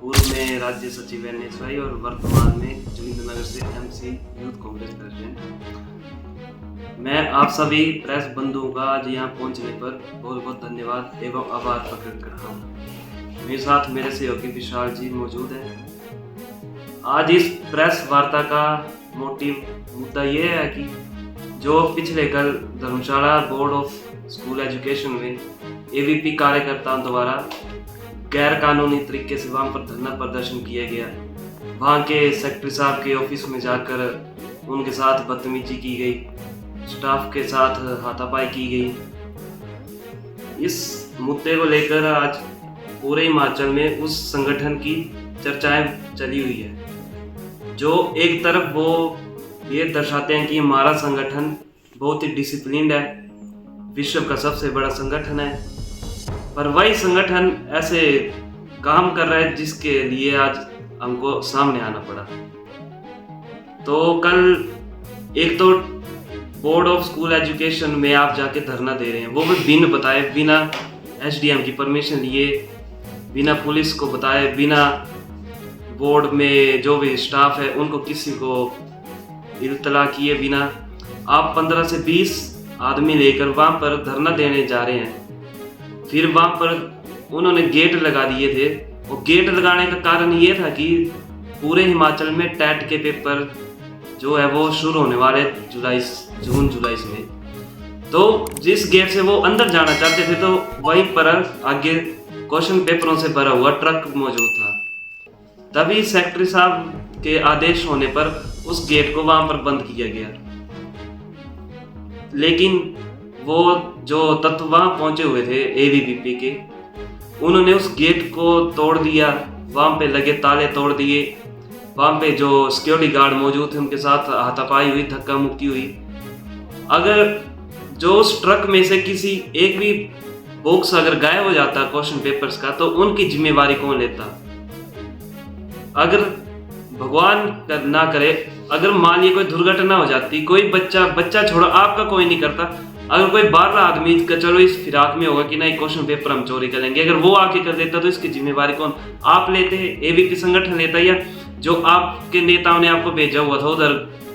पूर्व में राज्य सचिव NSY और वर्तमान में जोगिंद्रनगर से MC यूथ कांग्रेस प्रेसिडेंट। मैं आप सभी प्रेस बंधुओं का आज यहाँ पहुँचने पर बहुत बहुत धन्यवाद एवं आभार प्रकट करता हूँ। मेरे साथ मेरे सहयोगी विशाल जी मौजूद हैं। आज इस प्रेस वार्ता का मुद्दा ये है कि जो पिछले कल धर्मशाला बोर्ड ऑफ स्कूल एजुकेशन में AVP कार्यकर्ताओं द्वारा गैर कानूनी तरीके से वहाँ पर धरना प्रदर्शन किया गया, वहाँ के सेक्रेटरी साहब के ऑफिस में जाकर उनके साथ बदतमीजी की गई, स्टाफ के साथ हाथापाई की गई। इस मुद्दे को लेकर आज पूरे हिमाचल में उस संगठन की चर्चाएं चली हुई है। जो एक तरफ वो ये दर्शाते हैं कि हमारा संगठन बहुत ही डिसिप्लिन्ड है, विश्व का सबसे बड़ा संगठन है, पर वही संगठन ऐसे काम कर रहा है जिसके लिए आज हमको सामने आना पड़ा। तो कल एक तो बोर्ड ऑफ स्कूल एजुकेशन में आप जाके धरना दे रहे हैं, वो भी बिन बताए, बिना SDM की परमिशन लिए, बिना पुलिस को बताए, बिना बोर्ड में जो भी स्टाफ है उनको किसी को इत्तला किए बिना आप 15 से 20 आदमी लेकर वहाँ पर धरना देने जा रहे हैं। फिर वहाँ पर उन्होंने गेट लगा दिए थे। और गेट लगाने का कारण ये था कि पूरे हिमाचल में टेट के पेपर जो है वो शुरू होने वाले जून जुलाई में। तो जिस गेट से वो अंदर जाना चाहते थे तो वहीं पर आगे क्वेश्चन पेपरों से भरा हुआ ट्रक मौजूद था। तभी सेक्रेटरी साहब के आदेश होने पर उस गेट को वहां पर बंद किया गया। लेकिन वो जो तत्व वहां पहुंचे हुए थे AVP के, उन्होंने उस गेट को तोड़ दिया, वहां पे लगे ताले तोड़ दिए, वहां पे जो सिक्योरिटी गार्ड मौजूद थे उनके साथ हाथापाई हुई, धक्का मुक्की हुई। अगर जो उस ट्रक में से किसी एक भी बॉक्स अगर गायब हो जाता क्वेश्चन पेपर्स का, तो उनकी जिम्मेवारी कौन लेता? अगर भगवान ना करे, अगर मान लीजिए कोई दुर्घटना हो जाती, कोई बच्चा छोड़ो, आपका कोई नहीं करता, अगर कोई बाहर आदमी का चलो इस फिराक में होगा कि नहीं क्वेश्चन पेपर हम चोरी कर लेंगे, अगर वो आके कर देता तो इसकी जिम्मेवारी कौन? आप लेते, AVP संगठन लेता, या जो आपके नेताओं ने आपको भेजा हुआ था उधर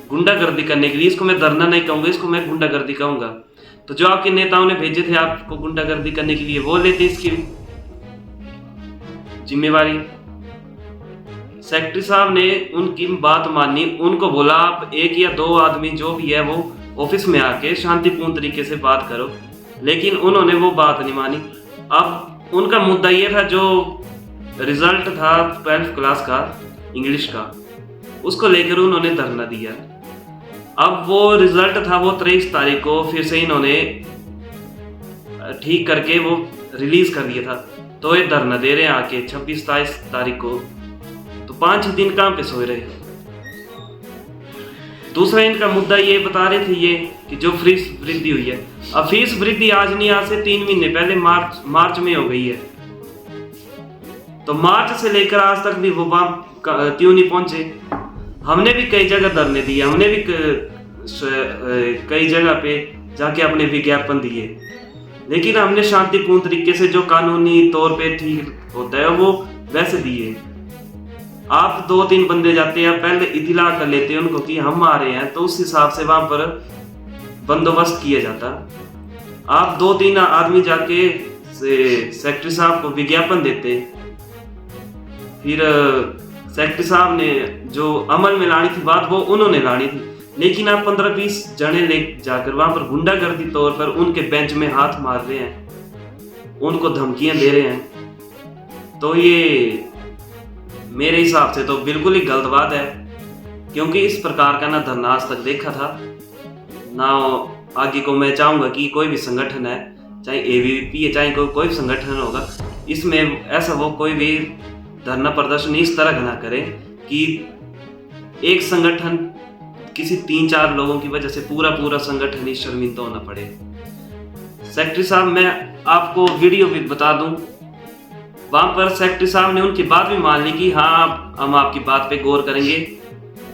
गुंडागर्दी करने के लिए? इसको मैं धरना नहीं कहूंगा, इसको मैं गुंडागर्दी कहूंगा। तो जो आपके नेताओं ने भेजे थे आपको गुंडागर्दी करने के लिए, वो लेते इसकी जिम्मेवारी। सेक्रेटरी साहब ने उनकी बात मानी, उनको बोला आप 1 या 2 आदमी जो भी है वो ऑफिस में आके शांतिपूर्ण तरीके से बात करो, लेकिन उन्होंने वो बात नहीं मानी। अब उनका मुद्दा ये था, जो रिजल्ट था 12th क्लास का इंग्लिश का, उसको लेकर उन्होंने धरना दिया। अब वो रिजल्ट था वो 23 तारीख को फिर से इन्होंने ठीक करके वो रिलीज कर दिया था। तो ये धरना दे रहे हैं आके 26-27 तारीख को। तो 5 दिन कहाँ पे सोए रहे। दूसरा इनका मुद्दा ये बता रहे थे ये कि जो फीस वृद्धि हुई है, अब फीस वृद्धि आज नहीं, आज से 3 महीने पहले मार्च में हो गई है। तो मार्च से लेकर आज तक भी वो क्यों नहीं पहुंचे? हमने भी कई जगह धरने दिए, हमने भी कई जगह पे जाके अपने विज्ञापन दिए, लेकिन हमने शांतिपूर्ण तरीके से जो कानूनी तौर पे ठीक होता है वो वैसे दिए। आप 2-3 बंदे जाते हैं, पहले इतिला कर लेते हैं उनको कि हम आ रहे हैं, तो उस हिसाब से वहां पर बंदोबस्त किया जाता। आप 2-3 आदमी जाके सेक्रेटरी साहब को विज्ञापन देते, फिर सेक्रेटरी साहब ने जो अमल में लानी थी बात वो उन्होंने लानी थी, लेकिन आप 15-20 जने ले जाकर वहां पर गुंडागर्दी तौर पर उनके बेंच में हाथ मार रहे हैं, उनको धमकियां दे रहे हैं। तो ये मेरे हिसाब से तो बिल्कुल ही गलत बात है, क्योंकि इस प्रकार का ना धरना आज तक देखा था ना आगे को। मैं चाहूंगा कि कोई भी संगठन है, चाहे AVP है, चाहे कोई भी संगठन होगा, इसमें ऐसा वो कोई भी धरना प्रदर्शन इस तरह का ना करे कि एक संगठन किसी 3-4 लोगों की वजह से पूरा संगठन ही शर्मिंदा होना पड़े। सेक्रेटरी साहब, मैं आपको वीडियो भी बता दूं, वहां पर सेक्रेटरी साहब ने उनकी बात भी मान ली कि हाँ हम आपकी बात पे गौर करेंगे,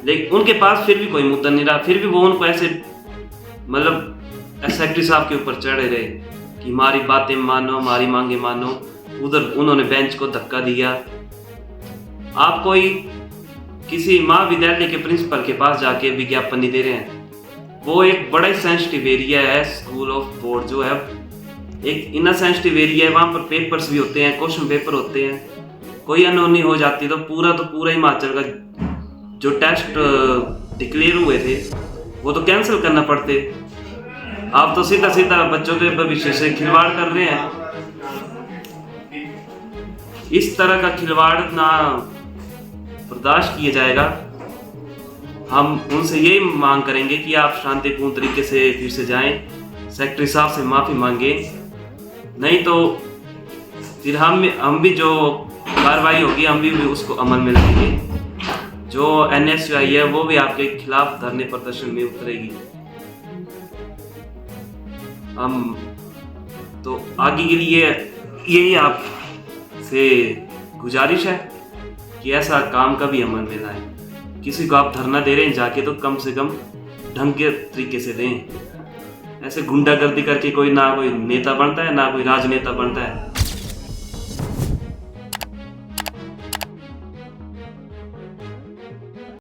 लेकिन उनके पास फिर भी कोई मुद्दा नहीं रहा। फिर भी वो उनको ऐसे मतलब सेक्रेटरी साहब के ऊपर चढ़े रहे कि हमारी बातें मानो, हमारी मांगे मानो। उधर उन्होंने बेंच को धक्का दिया। आप कोई किसी महाविद्यालय के प्रिंसिपल के पास जाके विज्ञापन नहीं दे रहे हैं। वो एक बड़ा ही सेंसिटिव एरिया है, स्कूल ऑफ बोर्ड जो है एक इतना सेंसिटिव एरिया है। वहाँ पर पेपर्स भी होते हैं, क्वेश्चन पेपर होते हैं। कोई अनहोनी हो जाती तो पूरा हिमाचल का जो टेस्ट डिक्लेयर हुए थे वो तो कैंसिल करना पड़ते। आप तो सीधा बच्चों के भविष्य से खिलवाड़ कर रहे हैं। इस तरह का खिलवाड़ ना बर्दाश्त किया जाएगा। हम उनसे यही मांग करेंगे कि आप शांतिपूर्ण तरीके से फिर से जाएं, सेक्रेटरी साहब से माफ़ी मांगे, नहीं तो फिर हम भी जो कार्रवाई होगी हम भी उसको अमल में लाएंगे। जो NSUI है वो भी आपके खिलाफ धरने प्रदर्शन में उतरेगी। हम तो आगे के लिए यही आप से गुजारिश है कि ऐसा काम कभी अमल में लाए। किसी को आप धरना दे रहे हैं जाके तो कम से कम ढंग के तरीके से दें। ऐसे गुंडागर्दी करके कोई ना कोई नेता बनता है ना कोई राजनेता बनता है।